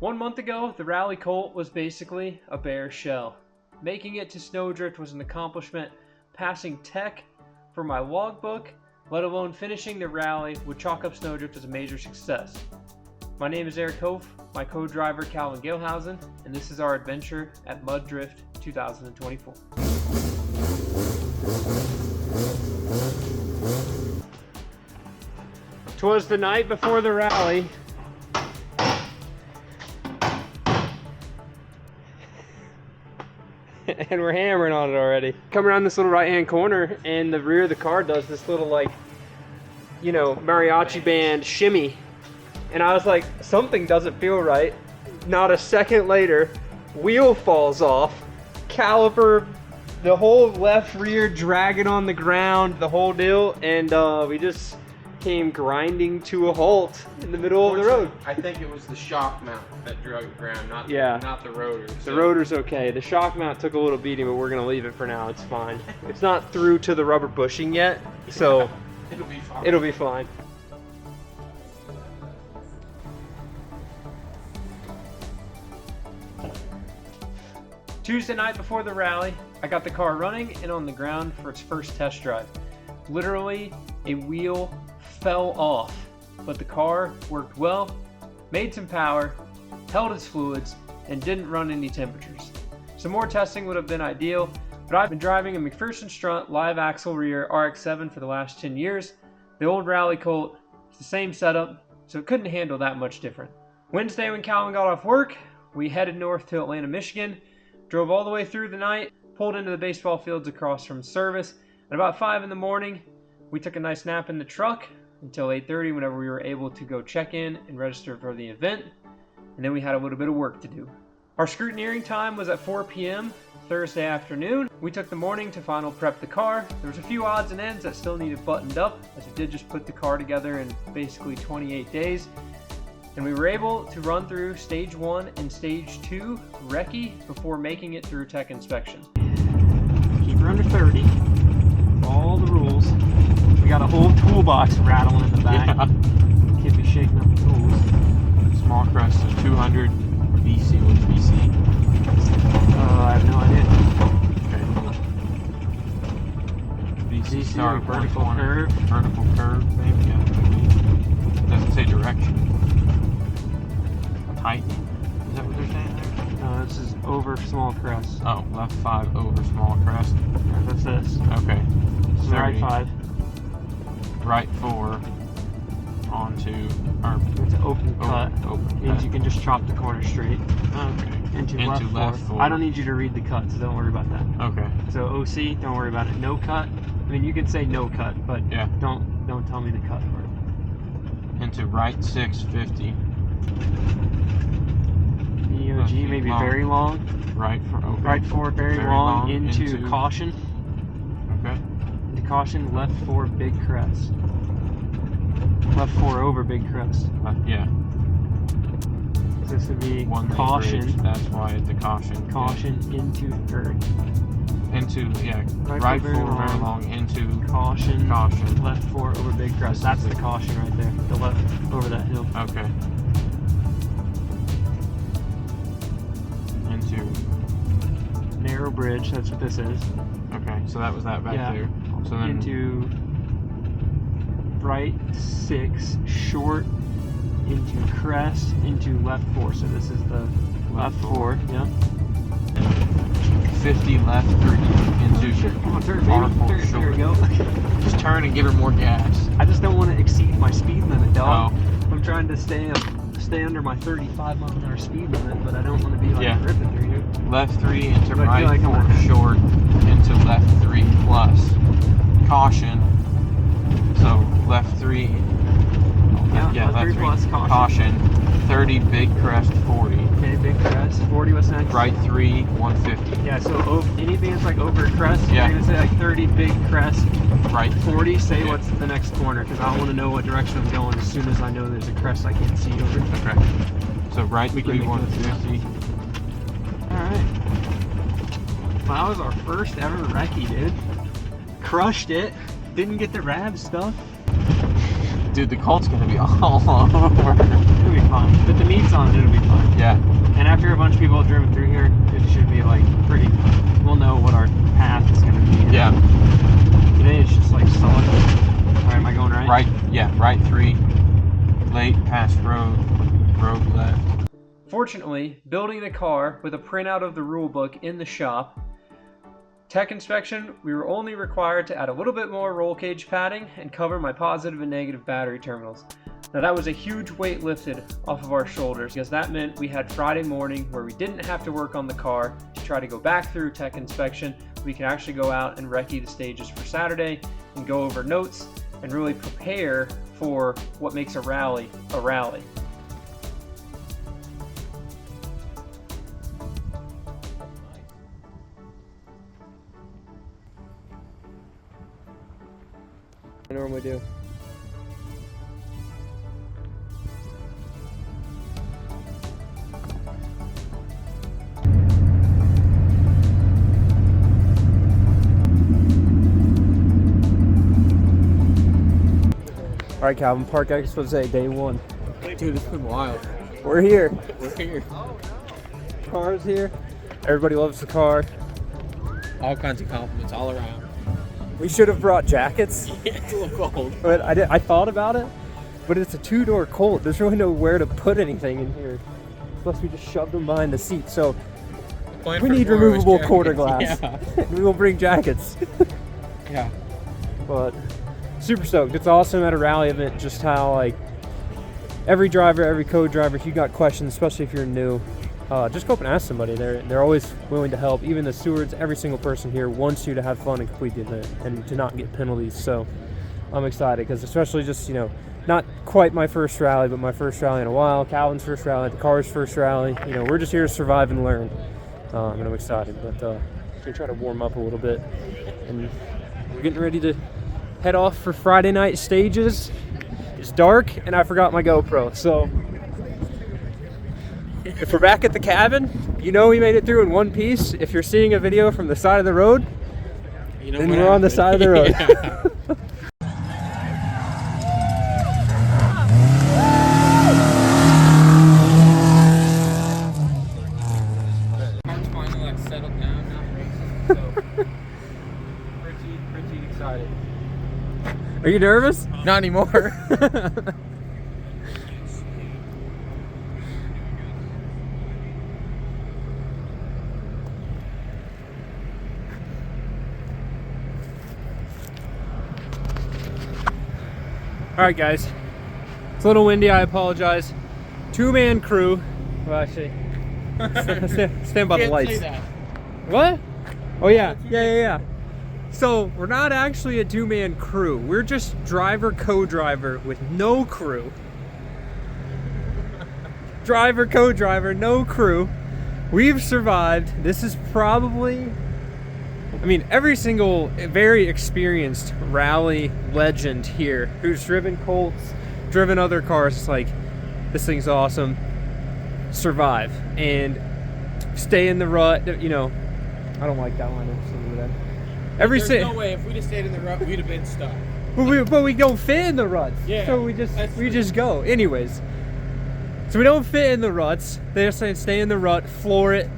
1 month ago, the Rally Colt was basically a bare shell. Making it to Sno-Drift was an accomplishment. Passing tech for my logbook, let alone finishing the rally, would chalk up Sno-Drift as a major success. My name is Eric Hof, my co-driver Calvin Galehausen, and this is our adventure at Mud Drift 2024. Twas the night before the rally. And we're hammering on it already. Come around this little right-hand corner, and the rear of the car does this little, like, you know, mariachi band shimmy. And I was like, something doesn't feel right. Not a second later, wheel falls off, caliper, the whole left rear dragging on the ground, the whole deal, and we just came grinding to a halt in the middle of the road. I think it was the shock mount that drug the ground, not the rotor. The rotor's okay. The shock mount took a little beating, but we're gonna leave it for now. It's fine. It's not through to the rubber bushing yet, so it'll be fine. It'll be fine. Tuesday night before the rally, I got the car running and on the ground for its first test drive. Literally, a wheel fell off, but the car worked well, made some power, held its fluids, and didn't run any temperatures. Some more testing would have been ideal, but I've been driving a McPherson Strut live axle rear RX-7 for the last 10 years. The old Rally Colt is the same setup, so it couldn't handle that much different. Wednesday when Calvin got off work, we headed north to Atlanta, Michigan, drove all the way through the night, pulled into the baseball fields across from service. At about 5 in the morning, we took a nice nap in the truck until 8:30 whenever we were able to go check in and register for the event. And then we had a little bit of work to do. Our scrutineering time was at 4 p.m. Thursday afternoon. We took the morning to final prep the car. There was a few odds and ends that still needed buttoned up, as we did just put the car together in basically 28 days. And we were able to run through stage 1 and stage 2 recce before making it through tech inspection. Keep her under 30. All the rules. We got a whole toolbox rattling in the back. Yeah. Can't be shaking up the tools. Small crest is 200 BC. What's BC? I have no idea. Okay. BC start vertical curve. Vertical curve, maybe. Yeah. It doesn't say direction. Height. Is that what they're saying there? No, this is over small crest. Oh, left 5 over small crest. Yeah, that's this. Okay. This is right 5. Right 4 onto it's an open cut. Open Means cut. you can just chop the corner straight. Okay. Into left 4. I don't need you to read the cut, so don't worry about that. Okay. So OC, don't worry about it. No cut. I mean, you can say no cut, but yeah. Don't tell me the cut part. Into right 650. EOG maybe long. Very long. Right 4. Okay. Right 4 very long into caution. Okay. Into caution, left 4 big crest. Left 4 over big crest. Yeah. This would be one caution. Bridge, that's why it's a caution. Caution into third. Into right 4 very long into caution. Caution. Left 4 over big crest. That's the caution right there. The left over that hill. Okay. Into narrow bridge. That's what this is. Okay, so that was that back there. So then into right 6 short into crest into left 4. So this is the left 4. Yeah. 50 left 3 into R4 short. There we go. Just turn and give her more gas. I just don't want to exceed my speed limit, dog. Oh. I'm trying to stay under my 35 mile/h speed limit, but I don't want to be like ripping through here. Left 3 into right 4 short into left 3 plus caution. So left 3. Yeah, left 3 plus caution. 30 big crest 40. Okay, big crest 40. What's next? Right 3 150. Yeah, so anything that's like over crest. You're gonna say like 30 big crest. Right 40. Say what's the next corner, because I want to know what direction I'm going as soon as I know there's a crest I can't see over. Okay. So right 3 150. All right. Well, that was our first ever recce, dude. Crushed it. Didn't get the rab stuff. Dude, the Colt's gonna be all over. It'll be fine. But the meat's on it, it'll be fine. Yeah. Yeah. And after a bunch of people have driven through here, it should be like pretty, we'll know what our path is going to be. Yeah. Today it's just like solid. All right, am I going right? Right, yeah, right 3, late, past road left. Fortunately, building the car with a printout of the rule book in the shop, tech inspection, we were only required to add a little bit more roll cage padding and cover my positive and negative battery terminals. Now that was a huge weight lifted off of our shoulders, because that meant we had Friday morning where we didn't have to work on the car to try to go back through tech inspection. We can actually go out and recce the stages for Saturday and go over notes and really prepare for what makes a rally a rally. I normally do. All right, Calvin, Park Expose Day 1. Dude, it's been wild. We're here. We're here. Car's here. Everybody loves the car. All kinds of compliments all around. We should have brought jackets. Yeah, it's a little cold. But I thought about it, but it's a 2-door Colt. There's really nowhere to put anything in here. Plus, we just shoved them behind the seat. So we need removable quarter glass. Yeah. We will bring jackets. Yeah. But super stoked. It's awesome at a rally event just how like every driver, every co-driver, if you got questions, especially if you're new, just go up and ask somebody. They're always willing to help. Even the stewards, every single person here wants you to have fun and complete the event and to not get penalties. So I'm excited because especially just, you know, not quite my first rally, but my first rally in a while. Calvin's first rally, the car's first rally. You know, we're just here to survive and learn. And I'm excited. But we try to warm up a little bit, and we're getting ready to head off for Friday night stages. It's dark and I forgot my GoPro, so if we're back at the cabin, you know we made it through in one piece. If you're seeing a video from the side of the road, You know then what we're on the side of the road. Yeah. Car's finally like settled down now, so pretty excited. Are you nervous? Not anymore. Alright guys, it's a little windy, I apologize. 2-man crew. Well actually, stand by the Can't lights. say that. What? Oh yeah. So we're not actually a 2-man crew. We're just driver, co-driver with no crew. Driver, co-driver, no crew. We've survived. This is probably, I mean, every single very experienced rally legend here who's driven Colts, driven other cars, it's like, this thing's awesome. Survive and stay in the rut. You know, I don't like that line. There's no way if we'd have stayed in the rut, we'd have been stuck. But we don't fit in the ruts. Yeah, So we just go. Anyways. So we don't fit in the ruts. They're saying stay in the rut, floor it.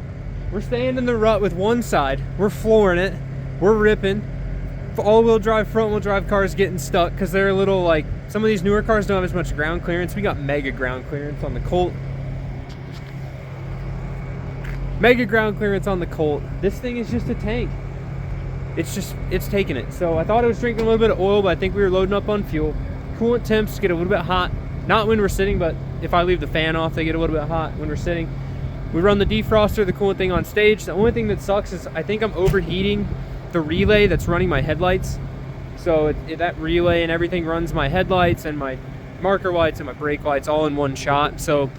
We're staying in the rut with one side. We're flooring it. We're ripping. All-wheel drive, front-wheel drive cars getting stuck because they're a little like, some of these newer cars don't have as much ground clearance. We got mega ground clearance on the Colt. Mega ground clearance on the Colt. This thing is just a tank. It's taking it. So I thought it was drinking a little bit of oil, but I think we were loading up on fuel. Coolant temps get a little bit hot. Not when we're sitting, but if I leave the fan off, they get a little bit hot when we're sitting. We run the defroster, the coolant thing on stage. The only thing that sucks is I think I'm overheating the relay that's running my headlights. So that relay and everything runs my headlights and my marker lights and my brake lights all in one shot. So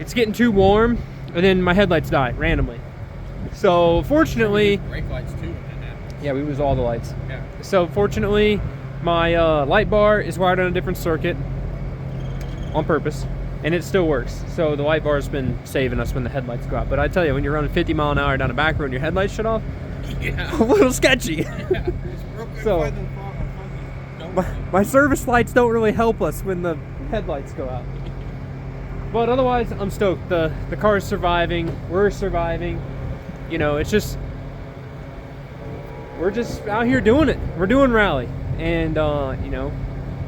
it's getting too warm, and then my headlights die randomly. So fortunately, Brake lights too. yeah, we lose all the lights. Yeah. So fortunately, my light bar is wired on a different circuit on purpose, and it still works. So the light bar has been saving us when the headlights go out. But I tell you, when you're running 50 mile an hour down a back road and your headlights shut off, Yeah. a little sketchy. Yeah. So my service lights don't really help us when the headlights go out. But otherwise, I'm stoked. The car's surviving. We're surviving. You know, it's just, we're just out here doing it. We're doing rally. And, you know,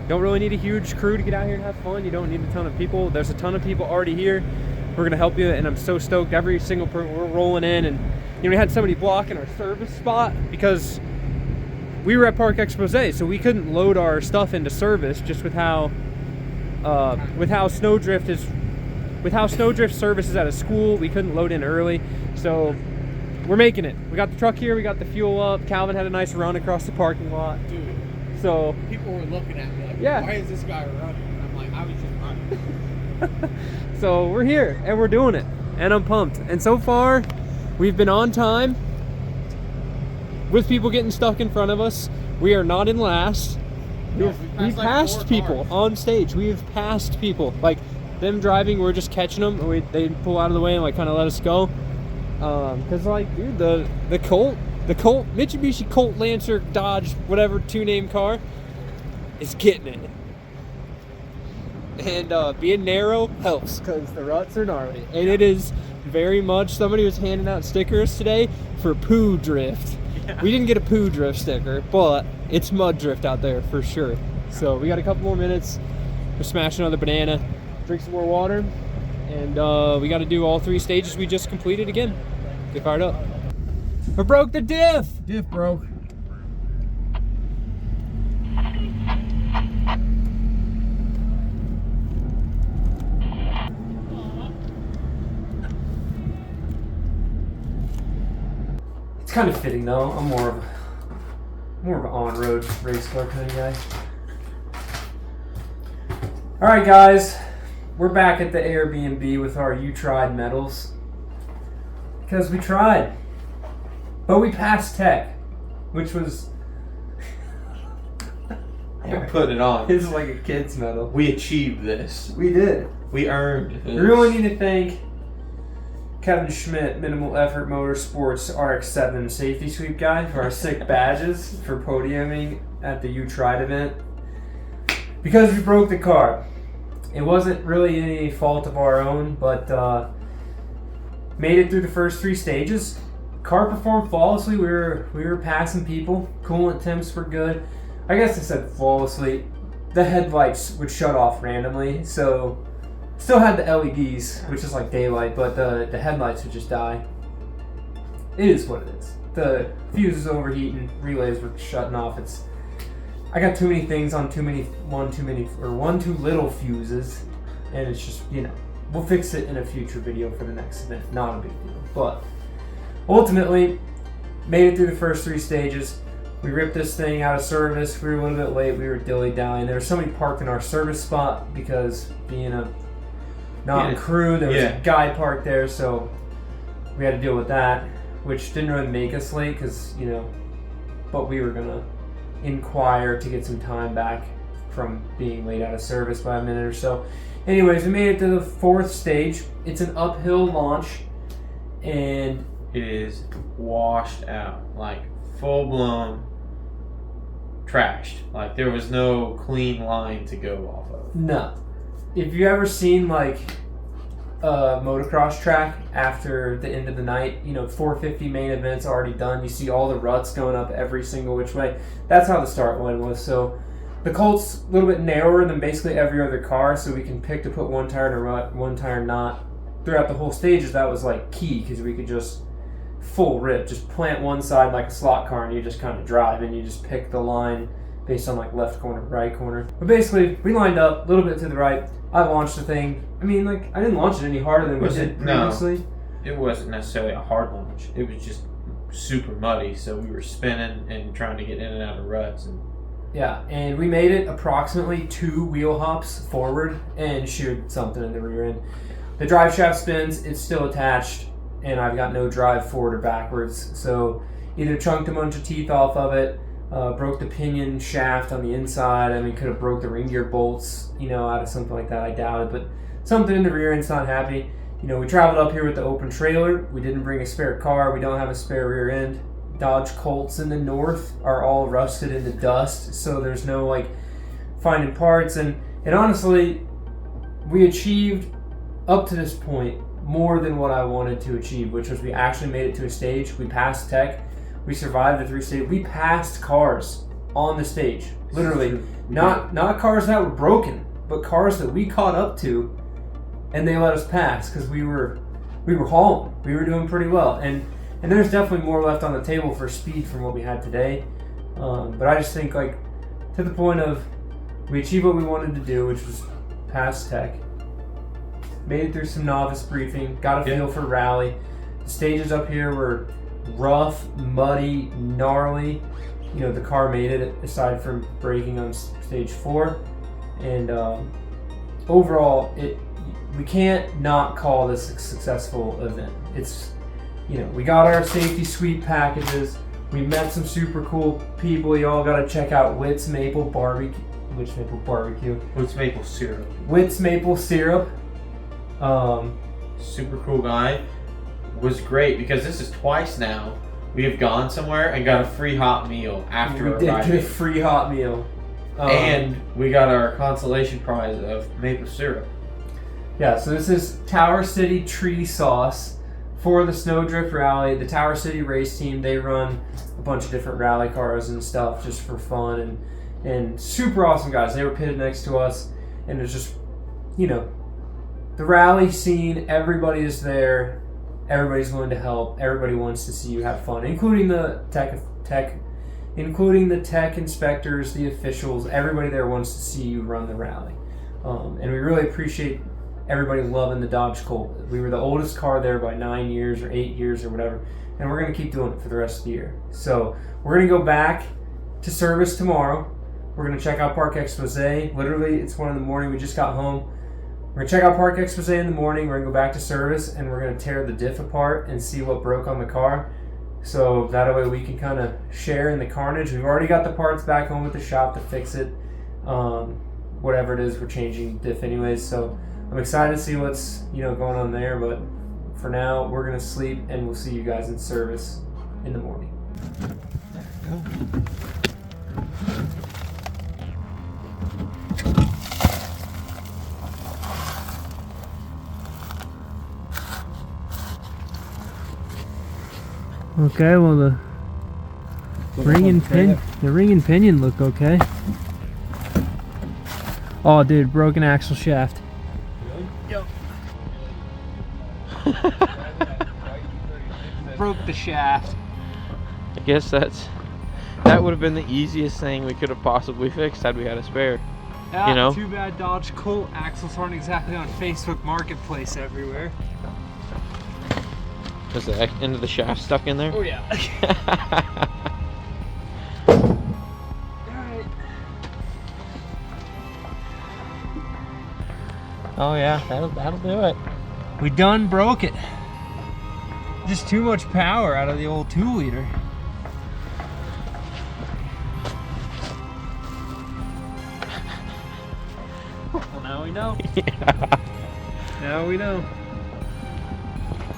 don't really need a huge crew to get out here and have fun. You don't need a ton of people. There's a ton of people already here. We're going to help you. And I'm so stoked. Every single person, we're rolling in. And, you know, we had somebody blocking our service spot because we were at Park Exposé. So we couldn't load our stuff into service just with how Sno-Drift is. With how Sno-Drift service is at a school, we couldn't load in early, so we're making it. We got the truck here, we got the fuel up. Calvin had a nice run across the parking lot. Dude, so people were looking at me like, yeah. Why is this guy running? And I'm like, I was just running. So we're here, and we're doing it, and I'm pumped. And so far, we've been on time, with people getting stuck in front of us. We are not in last. We've like passed 4 people cars. on stage. We've passed people. Like, them driving, we're just catching them, and they pull out of the way and like kind of let us go. Cause like, dude, the COLT Mitsubishi Colt Lancer Dodge whatever 2-name car is getting it. And being narrow helps because the ruts are gnarly, and it is very much. Somebody was handing out stickers today for poo drift. Yeah. We didn't get a poo drift sticker, but it's mud drift out there for sure. So we got a couple more minutes. We're smashing another banana. Drink some more water, and we got to do all 3 stages we just completed again. Get fired up. I broke the diff! Diff broke. It's kind of fitting though. I'm more of an on-road race car kind of guy. All right, guys. We're back at the Airbnb with our You Tried medals. Because we tried. But we passed tech, which was... Yeah, put it on. It's like a kid's medal. We achieved this. We did. We earned this. We really need to thank Kevin Schmidt, Minimal Effort Motorsports RX-7 Safety Sweep Guy, for our sick badges for podiuming at the You Tried event. Because we broke the car. It wasn't really any fault of our own, but made it through the first 3 stages. Car performed flawlessly. We were passing people. Coolant temps were good. I guess I said flawlessly. The headlights would shut off randomly, so still had the LEDs, which is like daylight, but the headlights would just die. It is what it is. The fuse is overheating. Relays were shutting off. I got too many things on one too little fuses, and it's just, you know, we'll fix it in a future video for the next event. Not a big deal, but ultimately made it through the first 3 stages. We ripped this thing out of service. We were a little bit late. We were dilly-dallying. There was somebody parked in our service spot because being a non-crew, there was a guy parked there, so we had to deal with that, which didn't really make us late because, you know, but we were gonna inquire to get some time back from being late out of service by a minute or so. Anyways, we made it to the 4th stage. It's an uphill launch, and it is washed out, like full-blown trashed. Like there was no clean line to go off of. No. If you ever seen like a motocross track after the end of the night, you know, 450 main event's already done. You see all the ruts going up every single which way. That's how the start line was. So the Colt's a little bit narrower than basically every other car, so we can pick to put one tire in a rut, one tire not. Throughout the whole stages, that was like key because we could just full rip, just plant one side like a slot car, and you just kind of drive and you just pick the line based on like left corner, right corner. But basically, we lined up a little bit to the right. I launched the thing. I mean, like, I didn't launch it any harder than we did previously. No, it wasn't necessarily a hard launch. It was just super muddy, so we were spinning and trying to get in and out of ruts. Yeah, and we made it approximately 2 wheel hops forward and sheared something in the rear end. The drive shaft spins, it's still attached, and I've got no drive forward or backwards. So either chunked a bunch of teeth off of it, broke the pinion shaft on the inside. I mean, could have broke the ring gear bolts, you know, out of something like that. I doubt it, but something in the rear end's not happy. You know, we traveled up here with the open trailer. We didn't bring a spare car. We don't have a spare rear end. Dodge Colts in the north are all rusted into dust, so there's no like finding parts. And honestly, we achieved up to this point, more than what I wanted to achieve, which was we actually made it to a stage. We passed tech. We survived the 3 stage. We passed cars on the stage. Literally. Not cars that were broken, but cars that we caught up to, and they let us pass because we were hauling. We were doing pretty well. And there's definitely more left on the table for speed from what we had today. But I just think, like, to the point of we achieved what we wanted to do, which was pass tech. Made it through some novice briefing, got a feel for rally. The stages up here were rough, muddy, gnarly. You know, the car made it aside from braking on stage 4. And overall, we can't not call this a successful event. It's, you know, we got our safety suite packages. We met some super cool people. You all got to check out Witt's Maple Barbecue. Which Maple Barbecue? Witt's Maple Syrup. Witt's Maple Syrup. Super cool guy. Was great because this is twice now we have gone somewhere and got a free hot meal after We did get a free hot meal. And we got our consolation prize of maple syrup. Yeah, so this is Tower City Tree Sauce for the Sno-Drift Rally. The Tower City race team, they run a bunch of different rally cars and stuff just for fun, and super awesome guys. They were pitted next to us, and it's just, you know, the rally scene, everybody is there, everybody's willing to help, everybody wants to see you have fun, including the tech inspectors, the officials, everybody there wants to see you run the rally. And we really appreciate everybody loving the Dodge Colt. We were the oldest car there by 9 years or 8 years or whatever, and we're going to keep doing it for the rest of the year. So we're going to go back to service tomorrow. We're going to check out Park Expose. Literally, it's 1 in the morning. We just got home. We're going to check out Park Expose in the morning. We're going to go back to service, and we're going to tear the diff apart and see what broke on the car. So that way we can kind of share in the carnage. We've already got the parts back home at the shop to fix it. Whatever it is, we're changing diff anyways. So I'm excited to see what's, you know, going on there. But for now, we're going to sleep, and we'll see you guys in service in the morning. Okay, well the ring and pinion look okay. Oh, dude, broken axle shaft. Yep. Broke the shaft. I guess that would have been the easiest thing we could have possibly fixed had we had a spare. Yeah, you know? Too bad Dodge Colt axles aren't exactly on Facebook Marketplace everywhere. Is the end of the shaft stuck in there? Oh yeah. Alright. Oh yeah, that'll do it. We done broke it. Just too much power out of the old 2-liter. Well, now we know. Yeah. Now we know.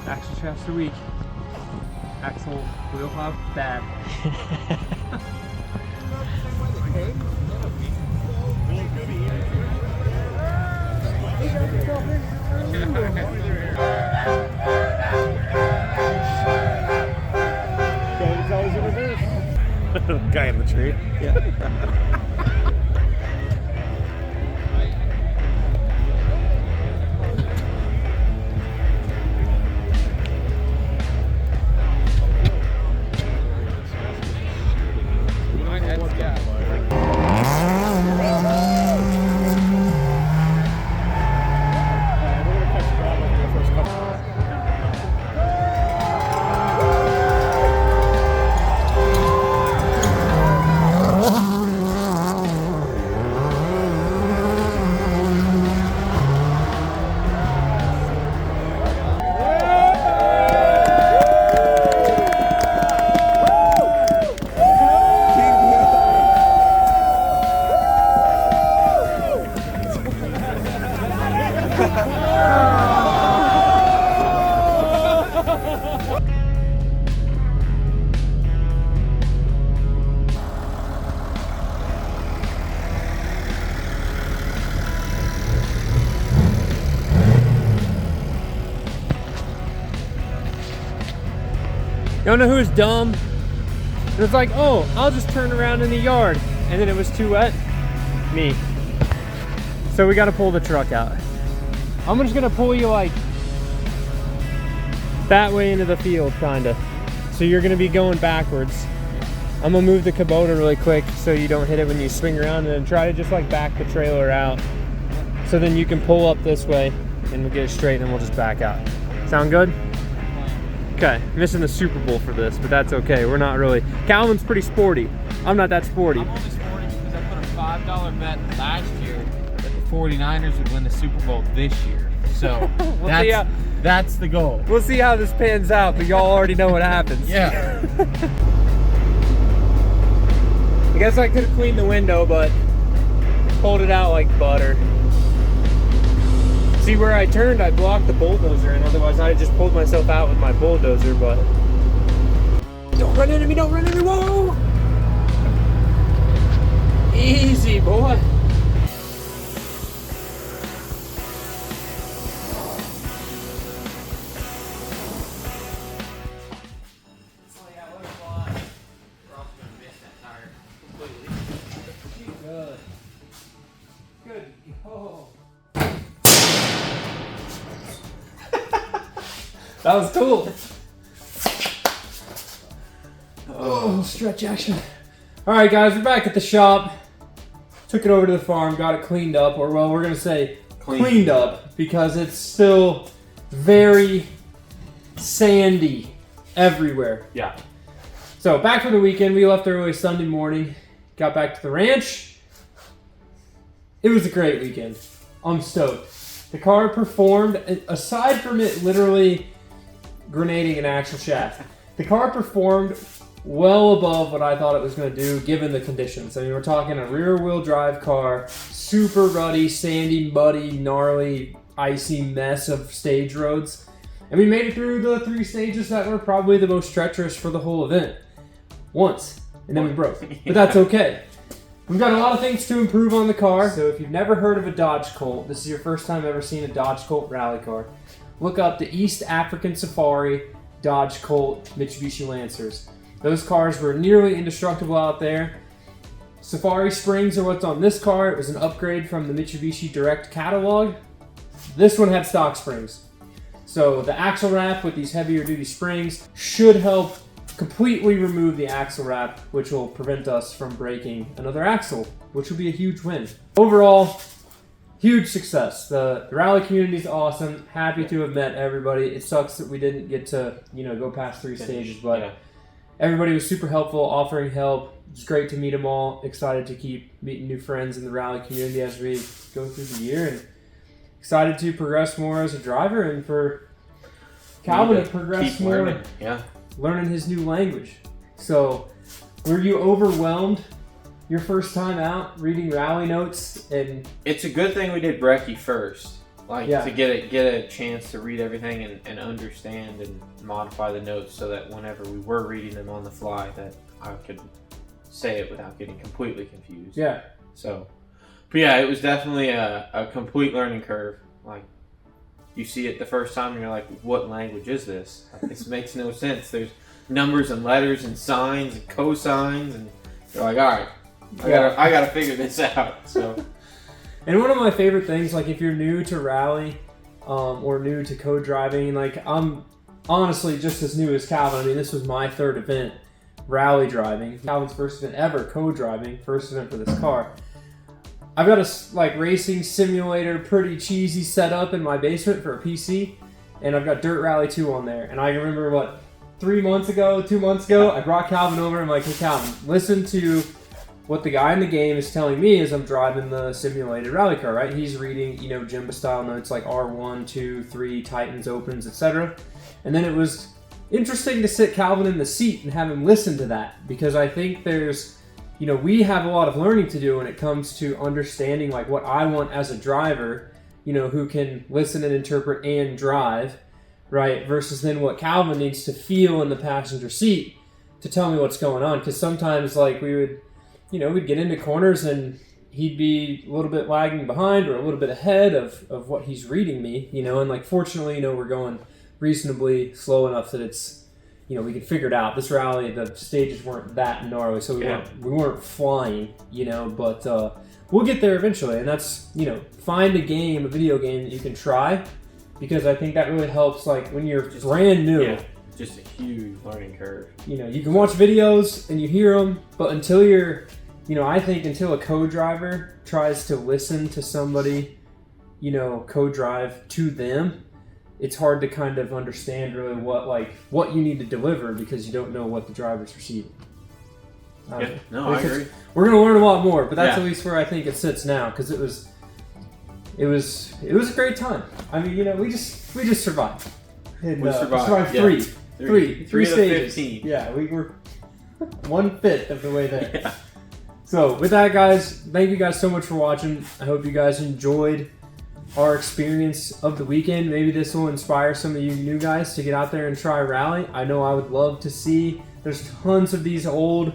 Axle shafts are weak. Axle wheel hub bad. Guy in the tree. Yeah. You don't know who was dumb? It was like, oh, I'll just turn around in the yard. And then it was too wet. Me. So we gotta pull the truck out. I'm just gonna pull you like that way into the field, kinda. So you're gonna be going backwards. I'm gonna move the Kubota really quick so you don't hit it when you swing around, and then try to just like back the trailer out. So then you can pull up this way and we'll get it straight and then we'll just back out. Sound good? Okay, missing the Super Bowl for this, but that's okay. We're not really. Calvin's pretty sporty. I'm not that sporty. I'm only sporty because I put a $5 bet last year that the 49ers would win the Super Bowl this year. So that's the goal. We'll see how this pans out, but y'all already know what happens. Yeah. I guess I could have cleaned the window, but pulled it out like butter. See, where I turned, I blocked the bulldozer, and otherwise I just pulled myself out with my bulldozer, but... Don't run into me, don't run into me, whoa! Easy, boy. Good. Oh. That was cool. Oh, stretch action. All right, guys, we're back at the shop. Took it over to the farm, got it cleaned up, or well, we're gonna say cleaned up because it's still very sandy everywhere. Yeah. So back for the weekend. We left early Sunday morning. Got back to the ranch. It was a great weekend. I'm stoked. The car performed, aside from it literally grenading an axle shaft, the car performed well above what I thought it was going to do given the conditions. I mean, we're talking a rear-wheel drive car, super ruddy, sandy, muddy, gnarly, icy mess of stage roads. And we made it through the 3 stages that were probably the most treacherous for the whole event. Once. And then we broke. But that's okay. We've got a lot of things to improve on the car. So if you've never heard of a Dodge Colt, this is your first time ever seeing a Dodge Colt rally car, look up the East African Safari Dodge Colt Mitsubishi Lancers. Those cars were nearly indestructible out there. Safari springs are what's on this car. It was an upgrade from the Mitsubishi Direct catalog. This one had stock springs. So the axle wrap with these heavier duty springs should help completely remove the axle wrap, which will prevent us from breaking another axle, which will be a huge win. Overall, huge success. The rally community is awesome. Happy to have met everybody. It sucks that we didn't get to, go past 3 stages, but everybody was super helpful, offering help. It's great to meet them all. Excited to keep meeting new friends in the rally community as we go through the year, and excited to progress more as a driver and for Calvin to progress more. Learning. Yeah. Learning his new language. So, were you overwhelmed your first time out reading rally notes? And it's a good thing we did breccie first, to get a chance to read everything and understand and modify the notes so that whenever we were reading them on the fly, that I could say it without getting completely confused. Yeah. So, but yeah, it was definitely a complete learning curve. Like, you see it the first time and you're like, what language is this? This makes no sense. There's numbers and letters and signs and cosines, and you're like, all right, I gotta figure this out. So, and one of my favorite things, like if you're new to rally or new to co-driving, like I'm honestly just as new as Calvin. I mean, this was my 3rd event rally driving. Calvin's first event ever co-driving, first event for this car. I've got a racing simulator, pretty cheesy setup in my basement for a PC, and I've got Dirt Rally 2 on there. And I remember 2 months ago, I brought Calvin over and I'm like, hey Calvin, listen to what the guy in the game is telling me as I'm driving the simulated rally car, right? He's reading, Jimba style notes like R1, 2, 3, tightens, opens, etc. And then it was interesting to sit Calvin in the seat and have him listen to that, because I think there's, we have a lot of learning to do when it comes to understanding what I want as a driver, who can listen and interpret and drive, right? Versus then what Calvin needs to feel in the passenger seat to tell me what's going on. Because sometimes we would, we'd get into corners and he'd be a little bit lagging behind or a little bit ahead of what he's reading me, and fortunately, we're going reasonably slow enough that it's, we could figure it out. This rally, the stages weren't that gnarly, so we weren't flying, but we'll get there eventually. And that's, find a video game that you can try, because I think that really helps, like, when you're brand new. Yeah, just a huge learning curve. You can watch videos and you hear them, but until you're, I think until a co-driver tries to listen to somebody, co-drive to them, it's hard to kind of understand really what you need to deliver, because you don't know what the driver's receiving. I agree. We're gonna learn a lot more, but that's at least where I think it sits now, because it was a great time. I mean, we just survived. And, we survived. Three stages. 15. Yeah, we were 1/5 of the way there. Yeah. So with that, guys, thank you guys so much for watching. I hope you guys enjoyed our experience of the weekend. Maybe this will inspire some of you new guys to get out there and try rally. I know I would love to see. There's tons of these old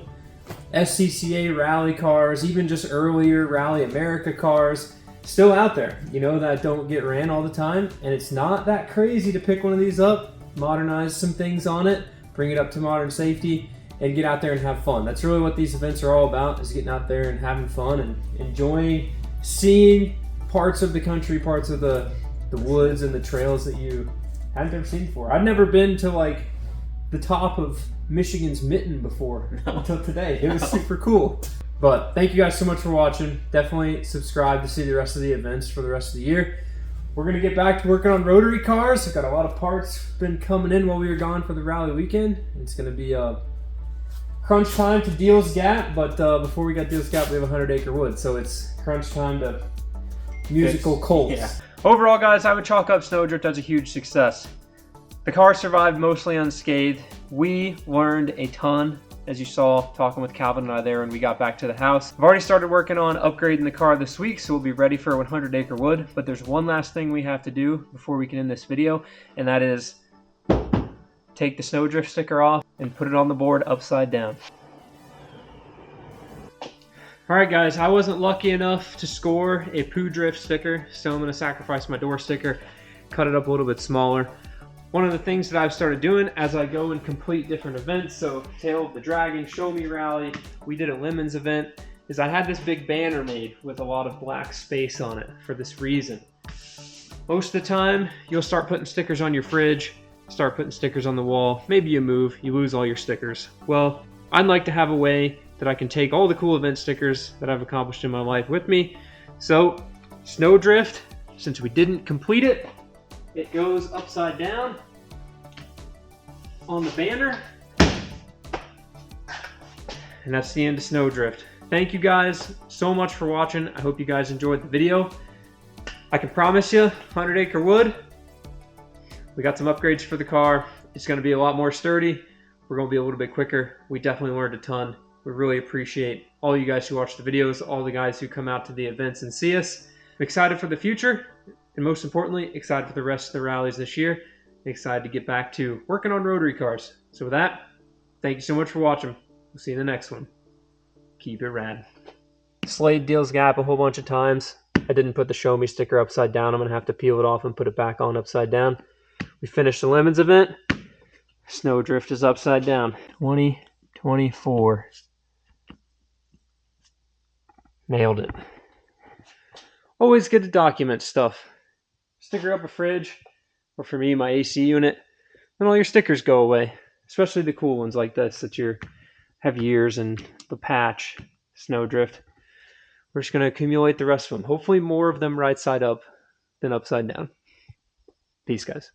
SCCA rally cars, even just earlier Rally America cars, still out there, that don't get ran all the time. And it's not that crazy to pick one of these up, modernize some things on it, bring it up to modern safety, and get out there and have fun. That's really what these events are all about, is getting out there and having fun and enjoying seeing parts of the country, parts of the woods and the trails that you hadn't ever seen before. I'd never been to like the top of Michigan's Mitten before until today. It was super cool. But thank you guys so much for watching. Definitely subscribe to see the rest of the events for the rest of the year. We're going to get back to working on rotary cars. I've got a lot of parts been coming in while we were gone for the rally weekend. It's going to be a crunch time to Deals Gap, but before we got Deals Gap, we have 100 Acre Wood, so it's crunch time to musical COLT. Yeah. Overall, guys, I would chalk up Sno-Drift as a huge success. The car survived mostly unscathed. We learned a ton, as you saw, talking with Calvin and I there when we got back to the house. I've already started working on upgrading the car this week, so we'll be ready for 100 Acre Wood. But there's one last thing we have to do before we can end this video, and that is take the Sno-Drift sticker off and put it on the board upside down. Alright guys, I wasn't lucky enough to score a Poo Drift sticker, so I'm going to sacrifice my door sticker, cut it up a little bit smaller. One of the things that I've started doing as I go and complete different events, so Tail of the Dragon, Show Me Rally, we did a Lemons event, is I had this big banner made with a lot of black space on it for this reason. Most of the time, you'll start putting stickers on your fridge, start putting stickers on the wall, maybe you move, you lose all your stickers. Well, I'd like to have a way that I can take all the cool event stickers that I've accomplished in my life with me. So, Sno-Drift, since we didn't complete it, it goes upside down on the banner. And that's the end of Sno-Drift. Thank you guys so much for watching. I hope you guys enjoyed the video. I can promise you, 100 Acre Wood, we got some upgrades for the car. It's going to be a lot more sturdy. We're going to be a little bit quicker. We definitely learned a ton. We really appreciate all you guys who watch the videos, all the guys who come out to the events and see us. I'm excited for the future, and most importantly, excited for the rest of the rallies this year. Excited to get back to working on rotary cars. So with that, thank you so much for watching. We'll see you in the next one. Keep it rad. Slayed Deals Gap a whole bunch of times. I didn't put the Show Me sticker upside down. I'm going to have to peel it off and put it back on upside down. We finished the Lemons event. Sno-Drift is upside down. 2024. Nailed it. Always good to document stuff. Sticker up a fridge, or for me, my AC unit, and all your stickers go away. Especially the cool ones like this that you have years, and the patch, Sno-Drift. We're just going to accumulate the rest of them. Hopefully more of them right side up than upside down. Peace, guys.